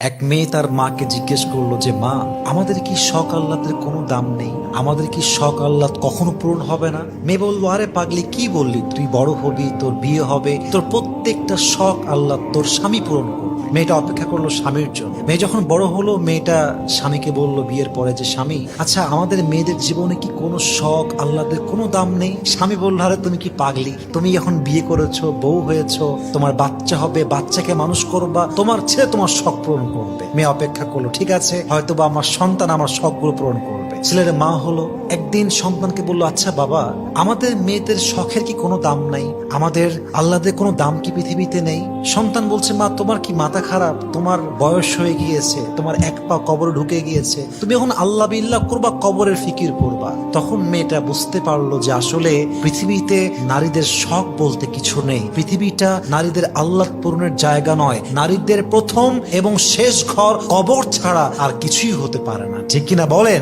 এক মেয়ে তার মাকে জিজ্ঞেস করলো যে মা, আমাদের কি শখ আহ্লাদের কোনো দাম নেই? আমাদের কি শখ আহ্লাদ কখনো পূরণ হবে না? মেয়ে বললো, আরে পাগলি, কি বললি? তুই বড় হবি, তোর বিয়ে হবে, তোর প্রত্যেকটা শখ আহ্লাদ তোর স্বামী পূরণ করবে। মেয়েটা অপেক্ষা করলো স্বামীর জন্য। মেয়ে যখন বড় হলো, মেয়েটা স্বামীকে বলল বিয়ের পরে যে স্বামী, আচ্ছা আমাদের মেয়েদের জীবনে কি কোনো শখ আহ্লাদের কোনো দাম নেই? স্বামী বলল, আরে তুমি কি পাগলি? তুমি এখন বিয়ে করেছো, বউ হয়েছো, তোমার বাচ্চা হবে, বাচ্চাকে মানুষ করবা, তোমার ছেলে তোমার শখ পূরণ করবে। মেয়ে অপেক্ষা করলো, ঠিক আছে, হয়তোবা আমার সন্তান আমার শখগুলো পূরণ করবে। ছেলের মা হলো, একদিন সন্তানকে বললো, আচ্ছা বাবা, আমাদের মেয়েদের শখের কি কোনো দাম নাই? আমাদের আহ্লাদের কোনো দাম কি পৃথিবীতে নেই? সন্তান বলছে, মা তোমার কি মাথা খারাপ? তোমার বয়স হয়ে গিয়েছে, তোমার এক পা কবরে ঢুকে গিয়েছে, তুমি এখন আল্লাহ বিল্লাহ করবা, কবরের ফিকির করবা। তখন মেয়েটা বুঝতে পারলো যে আসলে পৃথিবীতে নারীদের শখ বলতে কিছু নেই। পৃথিবীটা নারীদের আহ্লাদ পূরণের জায়গা নয়। নারীদের প্রথম এবং শেষ ঘর কবর ছাড়া আর কিছুই হতে পারে না। ঠিক কিনা বলেন?